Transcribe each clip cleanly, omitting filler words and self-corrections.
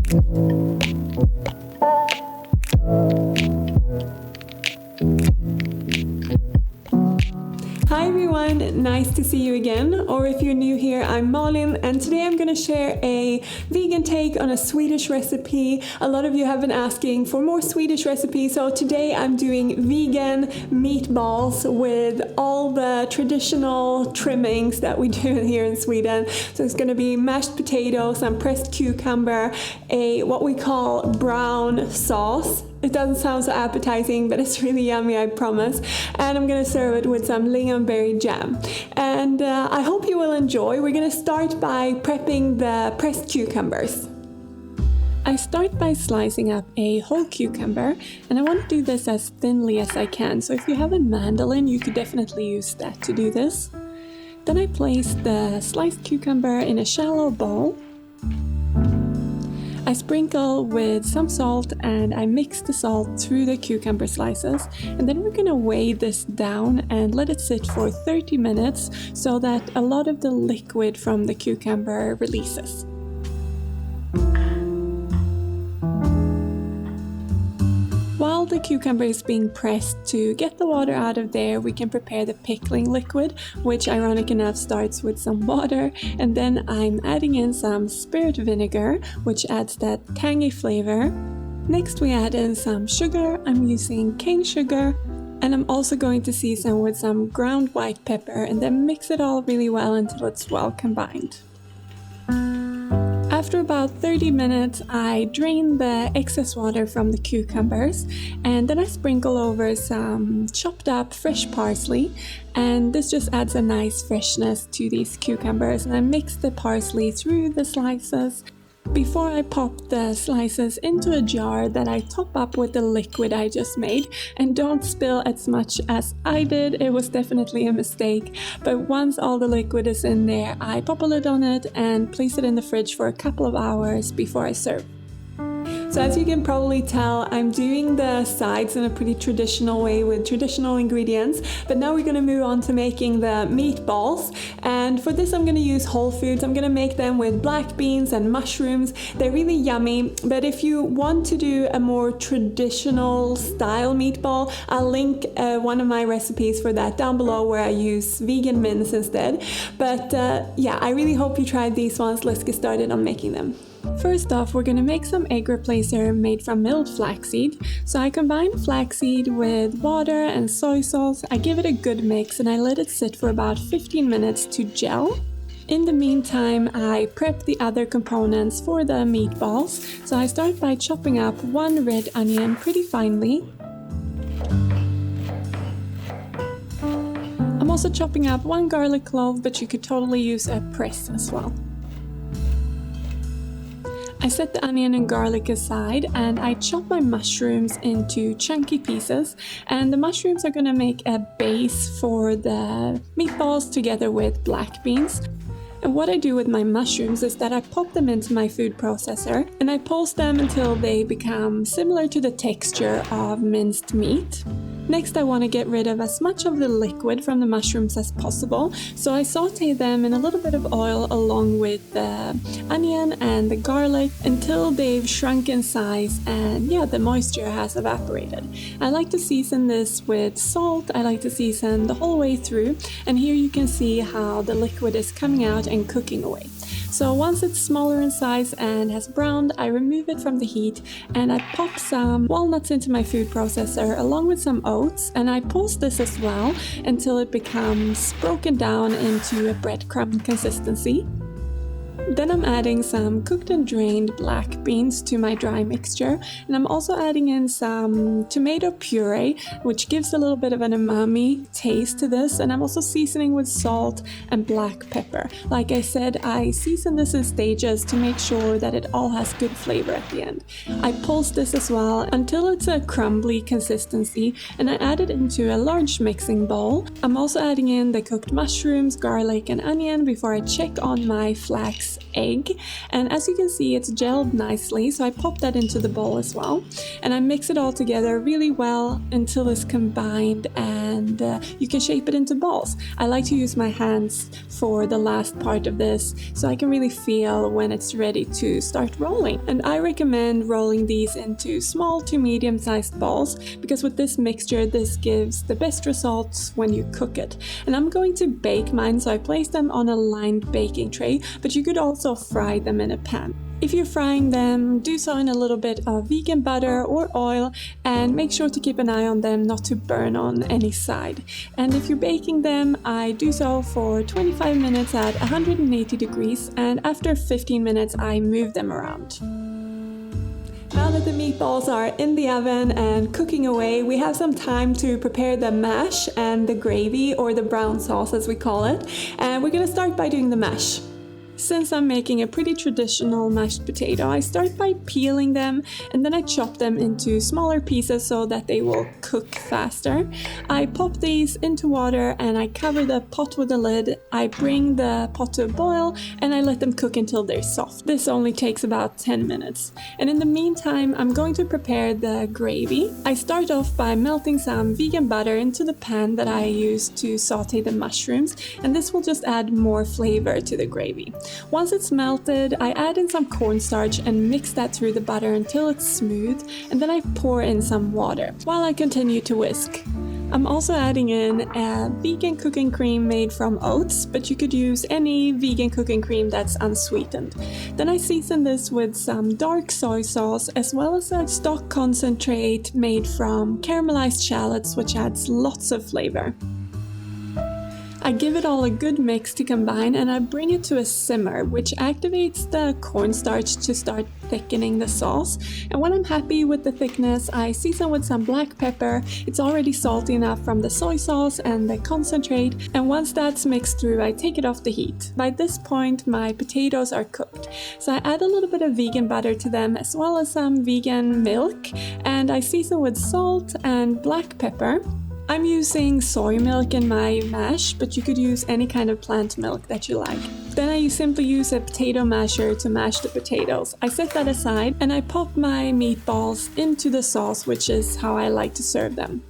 Hi everyone, nice to see you again, or if you're new here, I'm Malin, and today I'm going to share a vegan take on a Swedish recipe. A lot of you have been asking for more Swedish recipes, so today I'm doing vegan meatballs with all the traditional trimmings that we do here in Sweden. So it's going to be mashed potatoes, some pressed cucumber, what we call brown sauce. It doesn't sound so appetizing, but it's really yummy, I promise. And I'm gonna serve it with some lingonberry jam. And I hope you will enjoy. We're gonna start by prepping the pressed cucumbers. I start by slicing up a whole cucumber, and I want to do this as thinly as I can. So if you have a mandolin, you could definitely use that to do this. Then I place the sliced cucumber in a shallow bowl. I sprinkle with some salt and I mix the salt through the cucumber slices, and then we're gonna weigh this down and let it sit for 30 minutes so that a lot of the liquid from the cucumber releases. While the cucumber is being pressed, to get the water out of there, we can prepare the pickling liquid, which ironic enough starts with some water, and then I'm adding in some spirit vinegar, which adds that tangy flavor. Next we add in some sugar. I'm using cane sugar, and I'm also going to season with some ground white pepper, and then mix it all really well until it's well combined. After about 30 minutes, I drain the excess water from the cucumbers, and then I sprinkle over some chopped up fresh parsley, and this just adds a nice freshness to these cucumbers. And I mix the parsley through the slices before I pop the slices into a jar that I top up with the liquid I just made. And don't spill as much as I did, it was definitely a mistake. But once all the liquid is in there, I pop a lid on it and place it in the fridge for a couple of hours before I serve. So as you can probably tell, I'm doing the sides in a pretty traditional way with traditional ingredients, but now we're going to move on to making the meatballs. And for this I'm going to use whole foods. I'm going to make them with black beans and mushrooms. They're really yummy, but if you want to do a more traditional style meatball, I'll link one of my recipes for that down below, where I use vegan mince instead. But yeah, I really hope you tried these ones. Let's get started on making them. First off, we're going to make some egg replacer made from milled flaxseed. So I combine flaxseed with water and soy sauce. I give it a good mix and I let it sit for about 15 minutes to gel. In the meantime, I prep the other components for the meatballs. So I start by chopping up one red onion pretty finely. I'm also chopping up one garlic clove, but you could totally use a press as well. I set the onion and garlic aside, and I chop my mushrooms into chunky pieces, and the mushrooms are going to make a base for the meatballs together with black beans. And what I do with my mushrooms is that I pop them into my food processor and I pulse them until they become similar to the texture of minced meat. Next, I want to get rid of as much of the liquid from the mushrooms as possible, so I saute them in a little bit of oil along with the onion and the garlic until they've shrunk in size and the moisture has evaporated. I like to season this with salt. I like to season the whole way through, and here you can see how the liquid is coming out and cooking away. So once it's smaller in size and has browned, I remove it from the heat and I pop some walnuts into my food processor along with some oats, and I pulse this as well until it becomes broken down into a breadcrumb consistency. Then I'm adding some cooked and drained black beans to my dry mixture, and I'm also adding in some tomato puree, which gives a little bit of an umami taste to this, and I'm also seasoning with salt and black pepper. Like I said, I season this in stages to make sure that it all has good flavor at the end. I pulse this as well until it's a crumbly consistency, and I add it into a large mixing bowl. I'm also adding in the cooked mushrooms, garlic and onion before I check on my flax this egg, and as you can see it's gelled nicely, so I pop that into the bowl as well, and I mix it all together really well until it's combined, and you can shape it into balls. I like to use my hands for the last part of this so I can really feel when it's ready to start rolling. And I recommend rolling these into small to medium-sized balls, because with this mixture this gives the best results when you cook it. And I'm going to bake mine, so I place them on a lined baking tray, but you could also fry them in a pan. If you're frying them, do so in a little bit of vegan butter or oil, and make sure to keep an eye on them not to burn on any side. And if you're baking them, I do so for 25 minutes at 180 degrees, and after 15 minutes I move them around. Now that the meatballs are in the oven and cooking away, we have some time to prepare the mash and the gravy, or the brown sauce as we call it, and we're gonna start by doing the mash. Since I'm making a pretty traditional mashed potato, I start by peeling them and then I chop them into smaller pieces so that they will cook faster. I pop these into water and I cover the pot with a lid. I bring the pot to a boil and I let them cook until they're soft. This only takes about 10 minutes. And in the meantime, I'm going to prepare the gravy. I start off by melting some vegan butter into the pan that I use to saute the mushrooms, and this will just add more flavor to the gravy. Once it's melted, I add in some cornstarch and mix that through the butter until it's smooth, and then I pour in some water while I continue to whisk. I'm also adding in a vegan cooking cream made from oats, but you could use any vegan cooking cream that's unsweetened. Then I season this with some dark soy sauce as well as a stock concentrate made from caramelized shallots, which adds lots of flavor. I give it all a good mix to combine, and I bring it to a simmer, which activates the cornstarch to start thickening the sauce. And when I'm happy with the thickness, I season with some black pepper. It's already salty enough from the soy sauce and the concentrate, and once that's mixed through, I take it off the heat. By this point, my potatoes are cooked, so I add a little bit of vegan butter to them as well as some vegan milk, and I season with salt and black pepper. I'm using soy milk in my mash, but you could use any kind of plant milk that you like. Then I simply use a potato masher to mash the potatoes. I set that aside and I pop my meatballs into the sauce, which is how I like to serve them.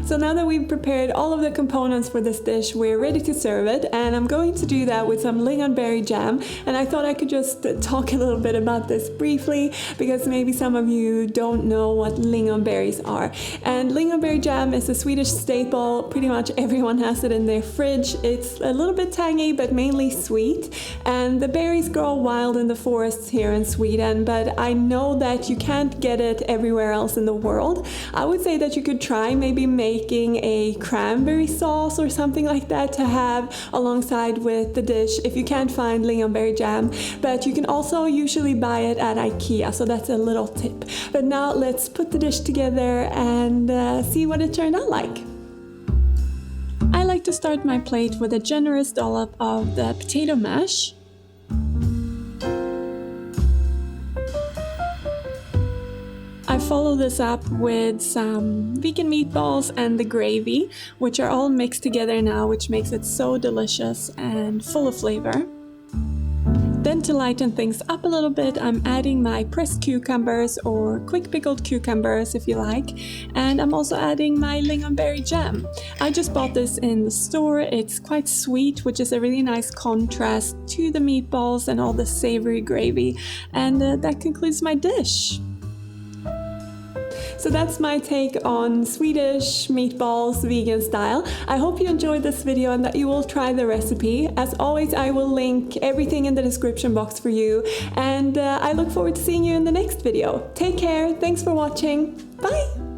So now that we've prepared all of the components for this dish, we're ready to serve it, and I'm going to do that with some lingonberry jam. And I thought I could just talk a little bit about this briefly, because maybe some of you don't know what lingonberries are. And lingonberry jam is a Swedish staple. Pretty much everyone has it in their fridge. It's a little bit tangy, but mainly sweet. And the berries grow wild in the forests here in Sweden, but I know that you can't get it everywhere else in the world. I would say that you could try maybe making a cranberry sauce or something like that to have alongside with the dish if you can't find lingonberry jam, but you can also usually buy it at IKEA, so that's a little tip. But now let's put the dish together and see what it turned out like. I like to start my plate with a generous dollop of the potato mash. I follow this up with some vegan meatballs and the gravy, which are all mixed together now, which makes it so delicious and full of flavor. Then to lighten things up a little bit, I'm adding my pressed cucumbers, or quick pickled cucumbers if you like, and I'm also adding my lingonberry jam. I just bought this in the store. It's quite sweet, which is a really nice contrast to the meatballs and all the savory gravy, and that concludes my dish. So that's my take on Swedish meatballs vegan style. I hope you enjoyed this video and that you will try the recipe. As always, I will link everything in the description box for you, and I look forward to seeing you in the next video. Take care, thanks for watching, bye!